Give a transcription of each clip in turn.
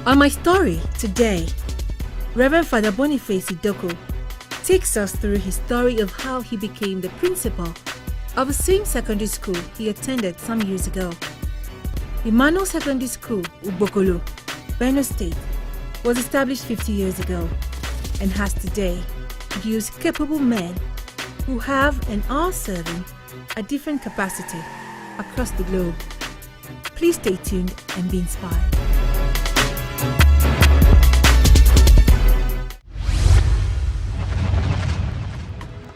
On my story today, Reverend Father Boniface Idoko takes us through his story of how he became the principal of the same secondary school he attended some years ago. Emmanuel Secondary School, Ugbokolo, Benue State, was established 50 years ago and has today produced capable men who have and are serving a different capacity across the globe. Please stay tuned and be inspired.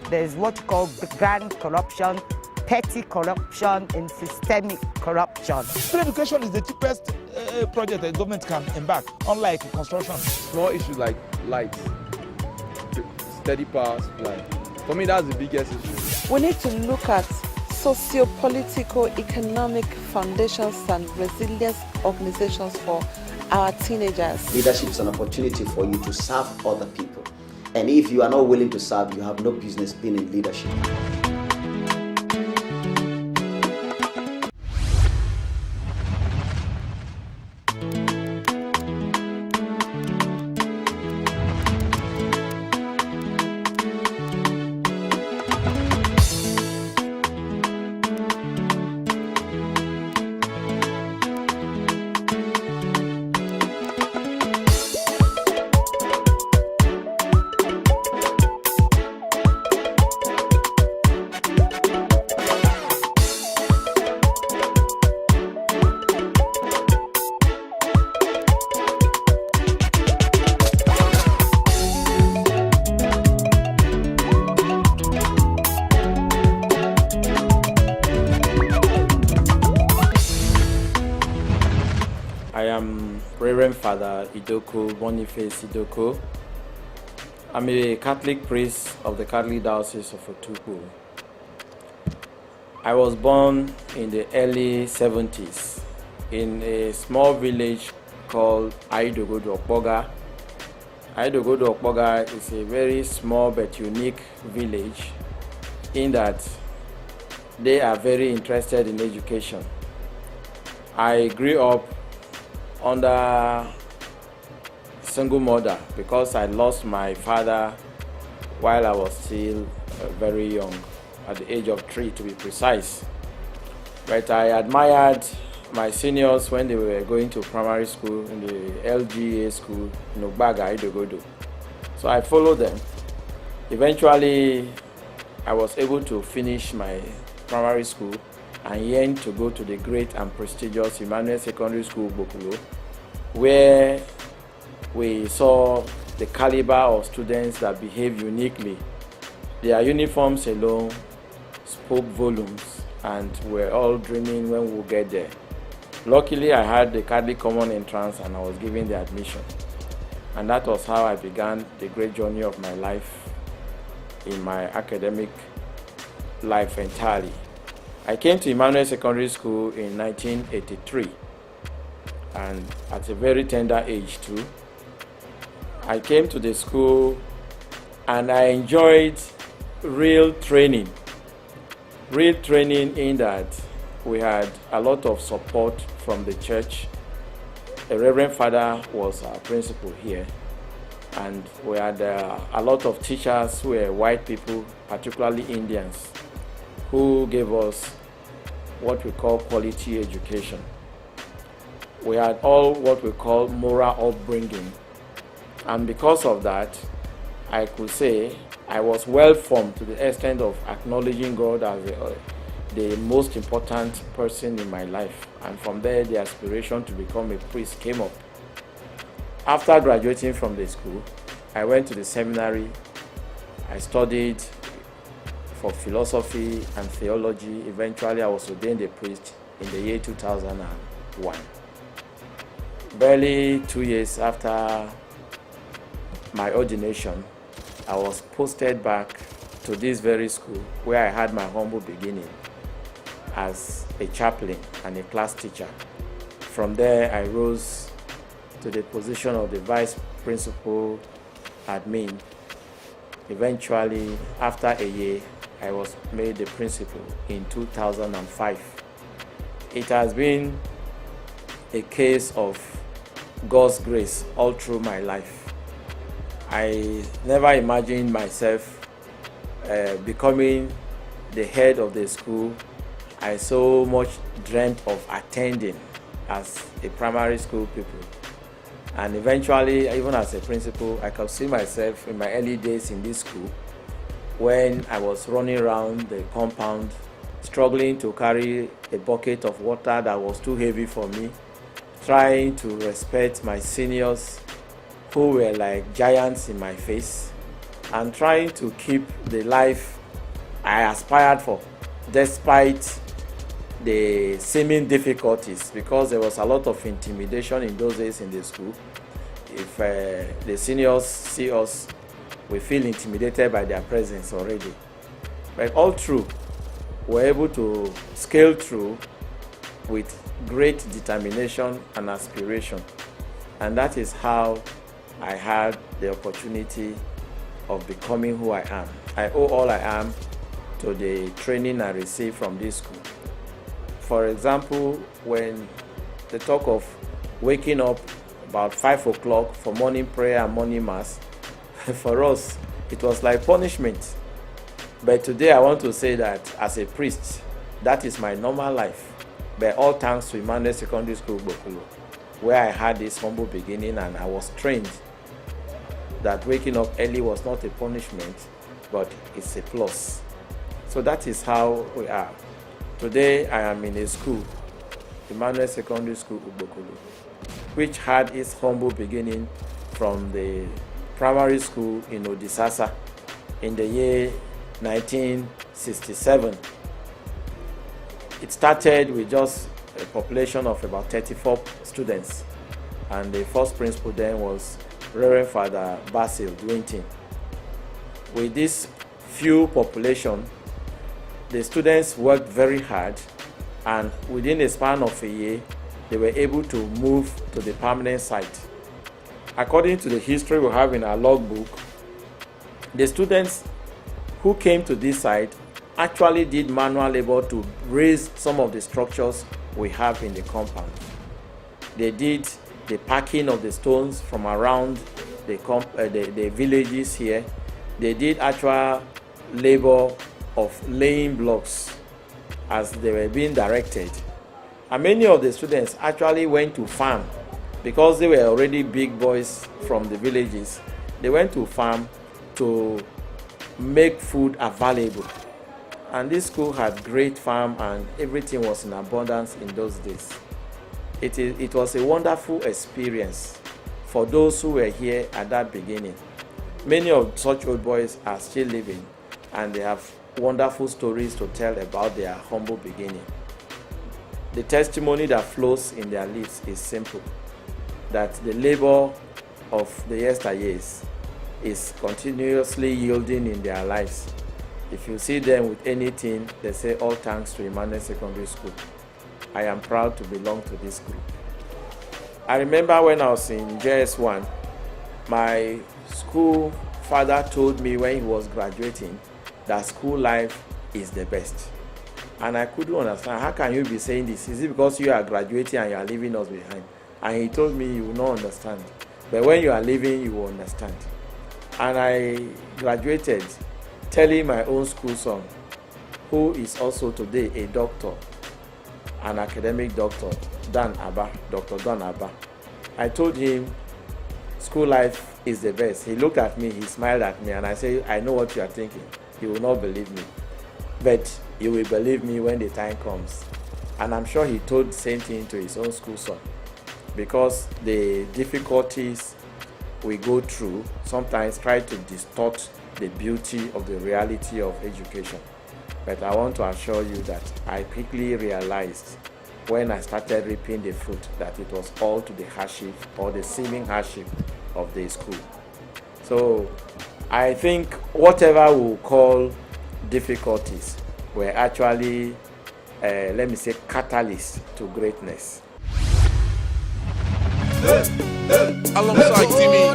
There's what you call grand corruption, petty corruption, and systemic corruption. Free education is the cheapest project the government can embark, unlike construction. Small issues like lights, steady power supply. For me, that's the biggest issue. We need to look at socio-political, economic foundations and resilience organizations for our teenagers. Leadership is an opportunity for you to serve other people. And if you are not willing to serve, you have no business being in leadership. I am Reverend Father Idoko, Boniface Idoko. I'm a Catholic priest of the Catholic Diocese of Otukpo. I was born in the early 70s in a small village called Idoko. Idoko is a very small but unique village in that they are very interested in education. I grew up under single mother because I lost my father while I was still very young, at the age of 3 to be precise. But I admired my seniors when they were going to primary school in the LGA school in Idoko. So I followed them. Eventually, I was able to finish my primary school and yearned to go to the great and prestigious Emmanuel Secondary School, Ugbokolo, where we saw the caliber of students that behave uniquely. Their uniforms alone spoke volumes, and we're all dreaming when we'll get there. Luckily, I had the Catholic Common Entrance and I was given the admission. And that was how I began the great journey of my life in my academic life entirely. I came to Emmanuel Secondary School in 1983, and at a very tender age too. I came to the school and I enjoyed real training in that we had a lot of support from the church. The Reverend Father was our principal here, and we had a lot of teachers who were white people, particularly Indians, who gave us what we call quality education. We had all what we call moral upbringing, and because of that, I could say I was well formed to the extent of acknowledging God as the most important person in my life, and from there the aspiration to become a priest came up. After graduating from the school, I went to the seminary. I studied for philosophy and theology. Eventually, I was ordained a priest in the year 2001. Barely 2 years after my ordination, I was posted back to this very school where I had my humble beginning as a chaplain and a class teacher. From there, I rose to the position of the vice principal admin. Eventually, after a year, I was made the principal in 2005. It has been a case of God's grace all through my life. I never imagined myself becoming the head of the school I so much dreamt of attending as a primary school pupil. And eventually, even as a principal, I could see myself in my early days in this school when I was running around the compound, struggling to carry a bucket of water that was too heavy for me, trying to respect my seniors who were like giants in my face, and trying to keep the life I aspired for despite the seeming difficulties, because there was a lot of intimidation in those days in the school. If the seniors see us, we feel intimidated by their presence already. But all through, we're able to scale through with great determination and aspiration. And that is how I had the opportunity of becoming who I am. I owe all I am to the training I received from this school. For example, when they talk of waking up about 5 o'clock for morning prayer and morning mass, for us, it was like punishment. But today I want to say that as a priest, that is my normal life. But all thanks to Emmanuel Secondary School, Ugbokolo, where I had this humble beginning and I was trained that waking up early was not a punishment, but it's a plus. So that is how we are. Today I am in a school, Emmanuel Secondary School, Ugbokolo, which had its humble beginning from the primary school in Odisasa in the year 1967. It started with just a population of about 34 students, and the first principal then was Reverend Father Basil Dwinton. With this few population, the students worked very hard, and within a span of a year, they were able to move to the permanent site. According to the history we have in our logbook, the students who came to this site actually did manual labor to raise some of the structures we have in the compound. They did the packing of the stones from around the villages here. They did actual labor of laying blocks as they were being directed. And many of the students actually went to farm because they were already big boys from the villages. They went to farm to make food available. And this school had great farm and everything was in abundance in those days. It was a wonderful experience for those who were here at that beginning. Many of such old boys are still living, and they have wonderful stories to tell about their humble beginning. The testimony that flows in their lips is simple, that the labor of the yesteryears is continuously yielding in their lives. If you see them with anything, they say all thanks to Emmanuel Secondary School. I am proud to belong to this group. I remember when I was in JS1, my school father told me when he was graduating that school life is the best. And I couldn't understand, how can you be saying this? Is it because you are graduating and you are leaving us behind? And he told me, you will not understand. But when you are leaving, you will understand. And I graduated telling my own school son, who is also today a doctor, an academic doctor, Dr. Dan Abba. I told him, school life is the best. He looked at me, he smiled at me, and I said, I know what you are thinking. He will not believe me. But you will believe me when the time comes. And I'm sure he told the same thing to his own school son. Because the difficulties we go through sometimes try to distort the beauty of the reality of education. But I want to assure you that I quickly realized when I started reaping the fruit that it was all to the hardship or the seeming hardship of the school. So I think whatever we call difficulties were actually, let me say, catalysts to greatness. Alongside Timmy.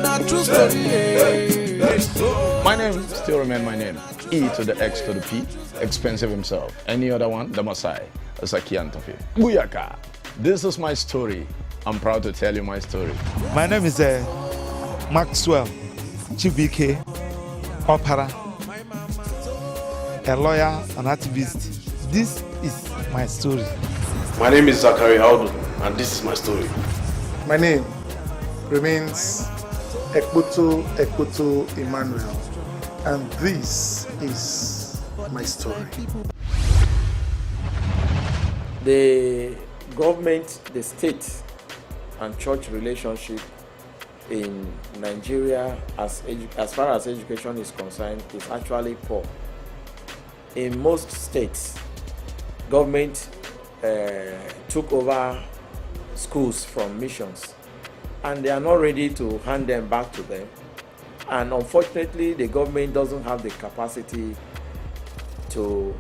My name still remains my name. E to the X to the P. Expensive himself. Any other one, the Masai. Asaki Antofi. Booyaka. This is my story. I'm proud to tell you my story. My name is Maxwell Chibike Opera, a lawyer, an activist. This is my story. My name is Zachary Aldo, and this is my story. My name remains Ekpoto Emmanuel, and this is my story. The government, the state, and church relationship in Nigeria, as far as education is concerned, is actually poor. In most states, government took over schools from missions, and they are not ready to hand them back to them. And unfortunately, the government doesn't have the capacity to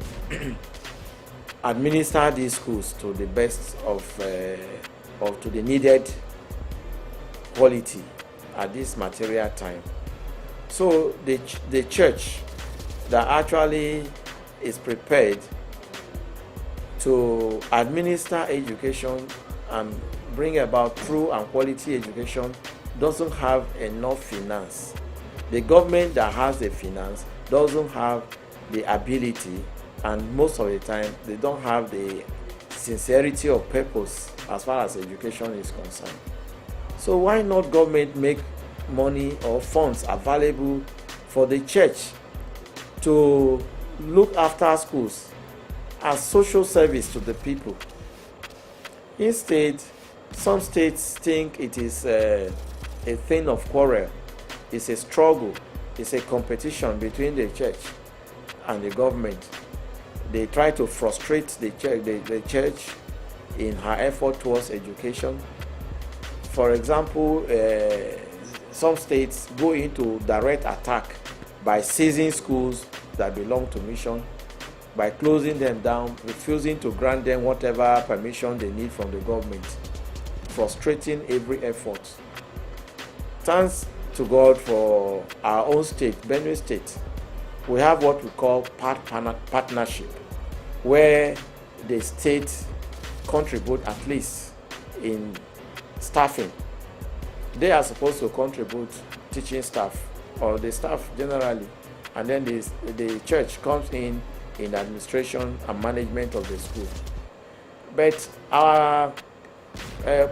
administer these schools to the best of to the needed quality at this material time. So the church that actually is prepared to administer education and bring about true and quality education doesn't have enough finance. The government that has the finance doesn't have the ability, and most of the time they don't have the sincerity of purpose as far as education is concerned. So why not government make money or funds available for the church to look after schools as social service to the people? Instead, some states think it is a thing of quarrel. It's a struggle. It's a competition between the church and the government. They try to frustrate the church in her effort towards education. For example, some states go into direct attack by seizing schools that belong to mission, by closing them down, refusing to grant them whatever permission they need from the government, frustrating every effort. Thanks to God for our own state, Benue State, we have what we call partnership, where the state contribute at least in staffing. They are supposed to contribute teaching staff or the staff generally, and then the church comes in administration and management of the school. But our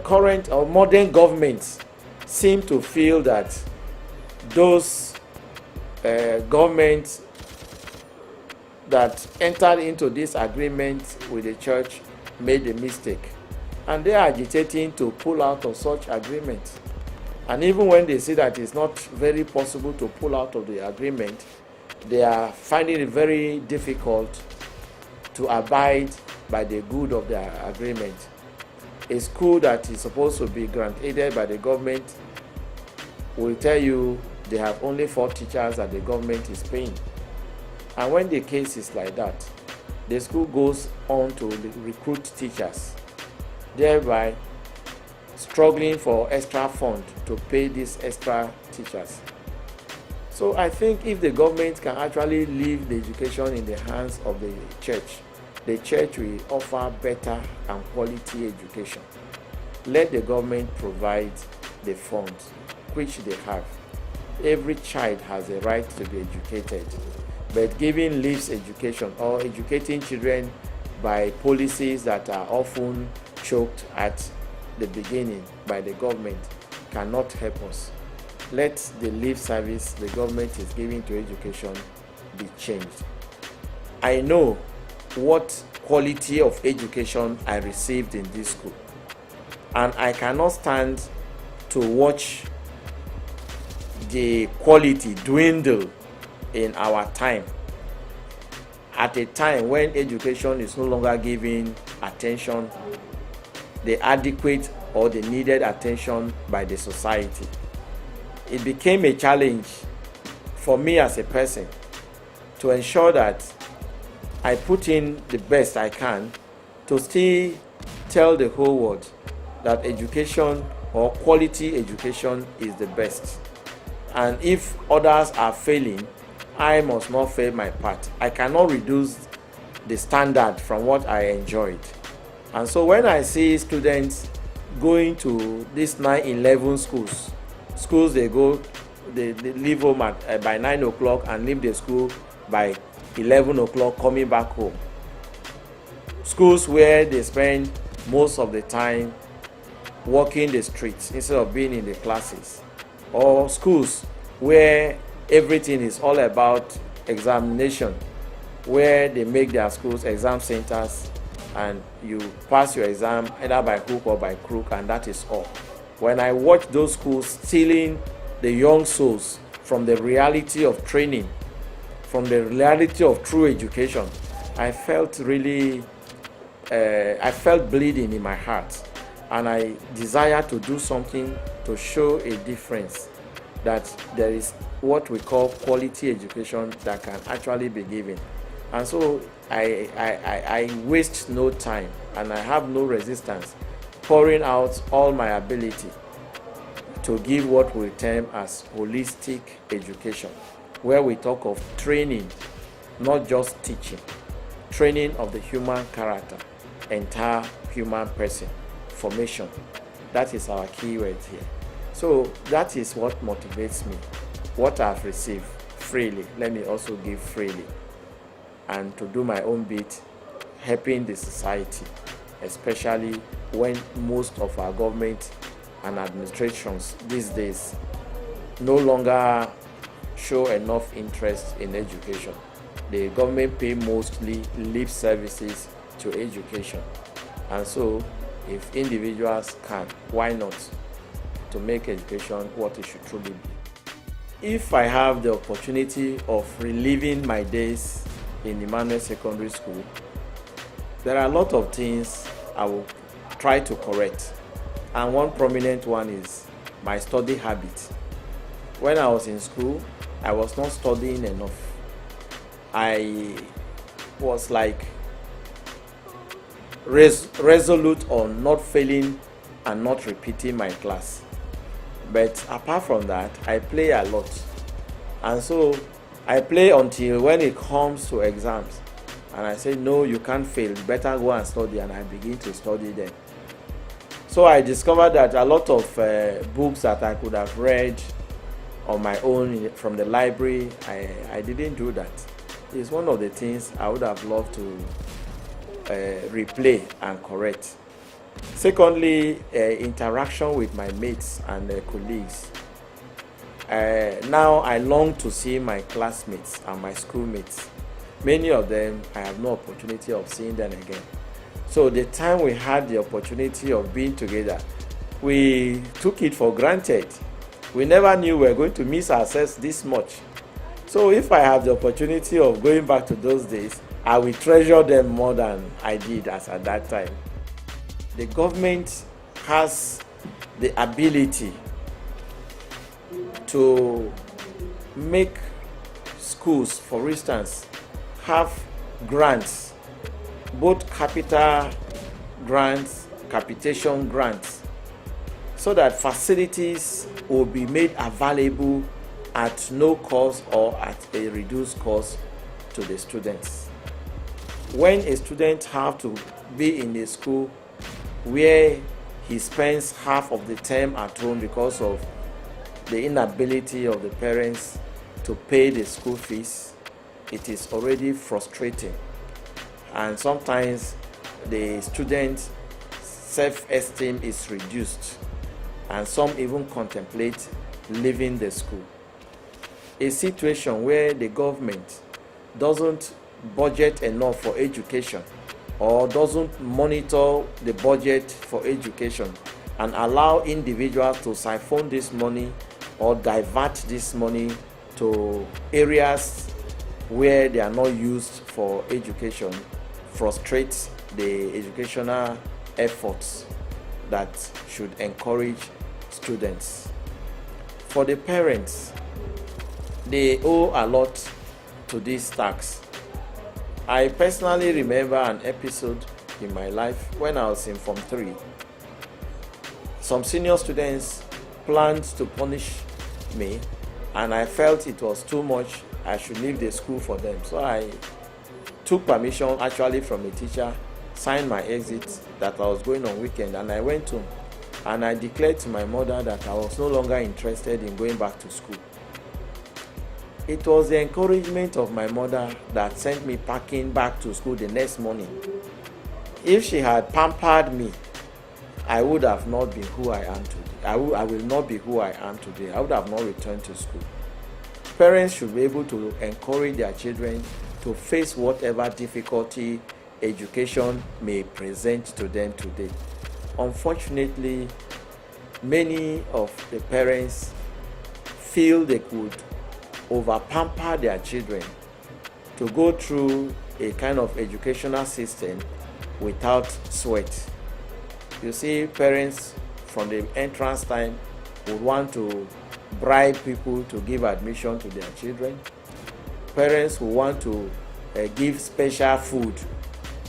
current or modern governments seem to feel that those governments that entered into this agreement with the church made a mistake, and they are agitating to pull out of such agreement. And even when they see that it's not very possible to pull out of the agreement, they are finding it very difficult to abide by the good of the agreement. A school that is supposed to be grant-aided by the government will tell you they have only 4 teachers that the government is paying. And when the case is like that, the school goes on to recruit teachers, thereby struggling for extra fund to pay these extra teachers. So I think if the government can actually leave the education in the hands of the church will offer better and quality education. Let the government provide the funds, which they have. Every child has a right to be educated, but giving leaves education or educating children by policies that are often choked at the beginning by the government cannot help us. Let the lip service the government is giving to education be changed. I know what quality of education I received in this school, and I cannot stand to watch the quality dwindle in our time, at a time when education is no longer giving attention, the adequate or the needed attention by the society. It became a challenge for me as a person to ensure that I put in the best I can to still tell the whole world that education or quality education is the best. And if others are failing, I must not fail my part. I cannot reduce the standard from what I enjoyed. And so when I see students going to these 9-11 schools they leave home by 9 o'clock and leave the school by 11 o'clock coming back home. Schools where they spend most of the time walking the streets instead of being in the classes. Or schools where everything is all about examination, where they make their schools exam centers and you pass your exam either by hook or by crook, and that is all. When I watch those schools stealing the young souls from the reality of training, from the reality of true education, I felt really, I felt bleeding in my heart, and I desire to do something to show a difference, that there is what we call quality education that can actually be given. And so I waste no time, and I have no resistance, pouring out all my ability to give what we term as holistic education, where we talk of training, not just teaching, training of the human character, entire human person, formation. That is our key word here. So that is what motivates me. What I've received freely, let me also give freely, and to do my own bit, helping the society, especially when most of our government and administrations these days no longer show enough interest in education. The government pay mostly lip services to education. And so if individuals can, why not, to make education what it should truly be. If I have the opportunity of reliving my days in Emmanuel Secondary School, there are a lot of things I will try to correct. And one prominent one is my study habit. When I was in school, I was not studying enough. I was like resolute on not failing and not repeating my class. But apart from that, I play a lot. And so I play until when it comes to exams. And I say, no, you can't fail. Better go and study. And I begin to study them. So I discovered that a lot of books that I could have read on my own from the library, I didn't do that. It's one of the things I would have loved to replay and correct. Secondly, interaction with my mates and colleagues. Now I long to see my classmates and my schoolmates. Many of them, I have no opportunity of seeing them again. So the time we had the opportunity of being together, we took it for granted. We never knew we were going to miss ourselves this much. So if I have the opportunity of going back to those days, I will treasure them more than I did as at that time. The government has the ability to make schools, for instance, have grants, both capital grants, capitation grants, so that facilities will be made available at no cost or at a reduced cost to the students. When a student have to be in a school where he spends half of the term at home because of the inability of the parents to pay the school fees, it is already frustrating. And sometimes the student's self-esteem is reduced, and some even contemplate leaving the school. A situation where the government doesn't budget enough for education or doesn't monitor the budget for education and allow individuals to siphon this money or divert this money to areas where they are not used for education, frustrates the educational efforts that should encourage students. For the parents, they owe a lot to these tax. I personally remember an episode in my life when I was in Form 3. Some senior students planned to punish me, and I felt it was too much. I should leave the school for them. So I took permission actually from a teacher, signed my exit that I was going on weekend, and I went home and I declared to my mother that I was no longer interested in going back to school. It was the encouragement of my mother that sent me packing back to school the next morning. If she had pampered me, I would have not been who I am today. I will not be who I am today. I would have not returned to school. Parents should be able to encourage their children to face whatever difficulty education may present to them today. Unfortunately, many of the parents feel they could over-pamper their children to go through a kind of educational system without sweat. You see, parents from the entrance time would want to bribe people to give admission to their children. Parents who want to give special food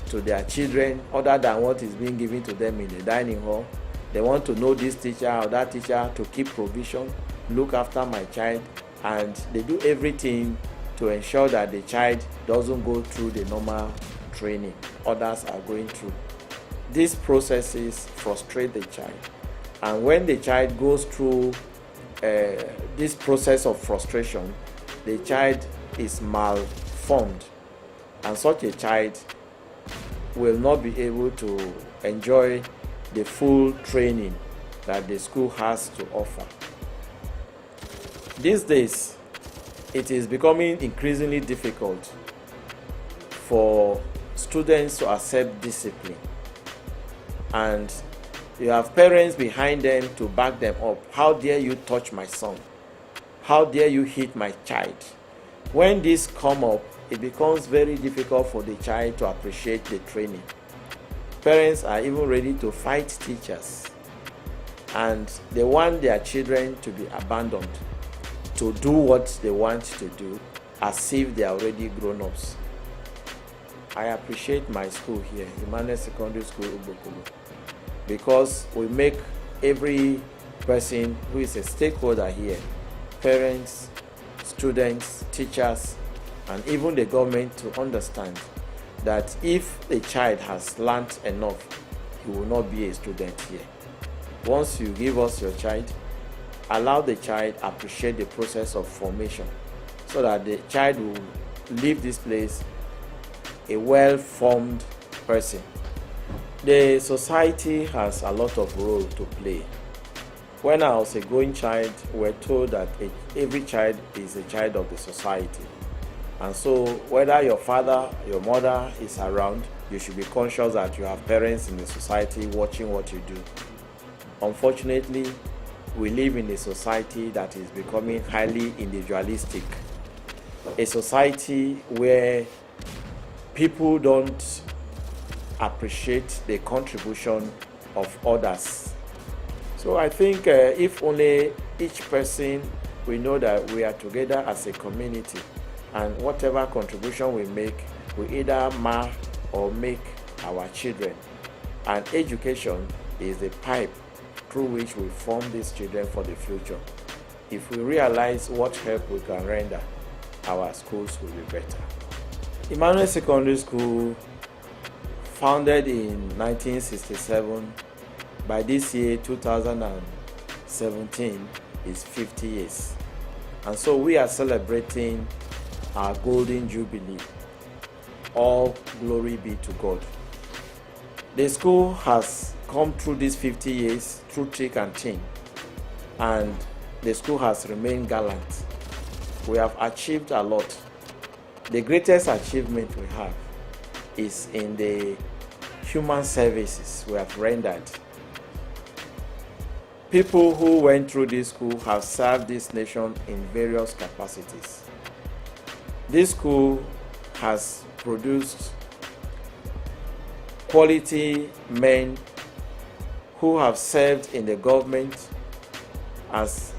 to their children other than what is being given to them in the dining hall. They want to know this teacher or that teacher to keep provision, look after my child, and they do everything to ensure that the child doesn't go through the normal training others are going through. These processes frustrate the child, and when the child goes through this process of frustration, the child is malformed, and such a child will not be able to enjoy the full training that the school has to offer. These days, it is becoming increasingly difficult for students to accept discipline, and you have parents behind them to back them up. How dare you touch my son? How dare you hit my child? When this come up, it becomes very difficult for the child to appreciate the training. Parents are even ready to fight teachers, and they want their children to be abandoned to do what they want to do as if they are already grown-ups. I appreciate my school here, Emmanuel Secondary School, Ugbokolo, because we make every person who is a stakeholder here, parents, students, teachers, and even the government, to understand that if the child has learned enough, he will not be a student here. Once you give us your child, allow the child appreciate the process of formation so that the child will leave this place a well-formed person. The society has a lot of role to play. When I was a growing child, we were told that every child is a child of the society. And so whether your father, your mother is around, you should be conscious that you have parents in the society watching what you do. Unfortunately, we live in a society that is becoming highly individualistic. A society where people don't appreciate the contribution of others. So I think if only each person, we know that we are together as a community, and whatever contribution we make, we either mar or make our children. And education is the pipe through which we form these children for the future. If we realize what help we can render, our schools will be better. Emmanuel Secondary School, founded in 1967, by this year 2017 is 50 years. And so we are celebrating our golden jubilee. All glory be to God. The school has come through these 50 years through thick and thin, and the school has remained gallant. We have achieved a lot. The greatest achievement we have is in the human services we have rendered. People who went through this school have served this nation in various capacities. This school has produced quality men who have served in the government as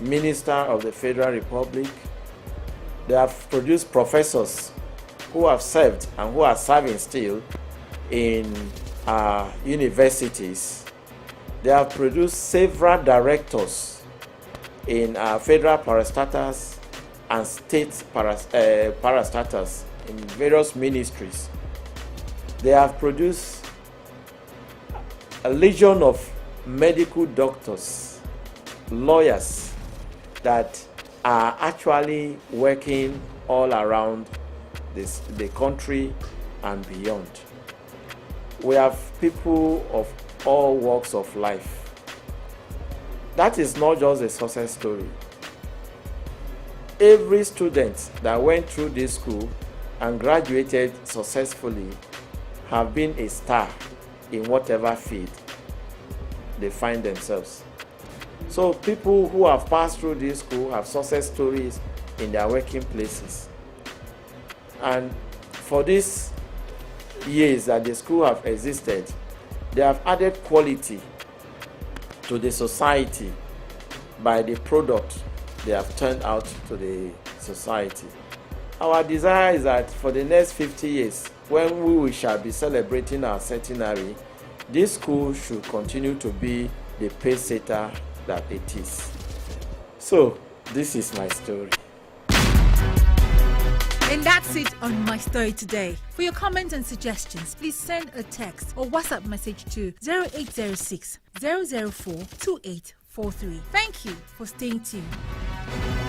Minister of the Federal Republic. They have produced professors who have served and who are serving still in universities. They have produced several directors in federal parastatals and state parastatals in various ministries. They have produced a legion of medical doctors, lawyers that are actually working all around the country and beyond. We have people of all walks of life. That is not just a success story. Every student that went through this school and graduated successfully have been a star in whatever field they find themselves. So people who have passed through this school have success stories in their working places. And for these years that the school have existed, they have added quality to the society by the product they have turned out to the society. Our desire is that for the next 50 years, when we shall be celebrating our centenary, this school should continue to be the pace setter that it is. So, this is my story. And that's it on My Story today. For your comments and suggestions, please send a text or WhatsApp message to 0806 004 2843. Thank you for staying tuned.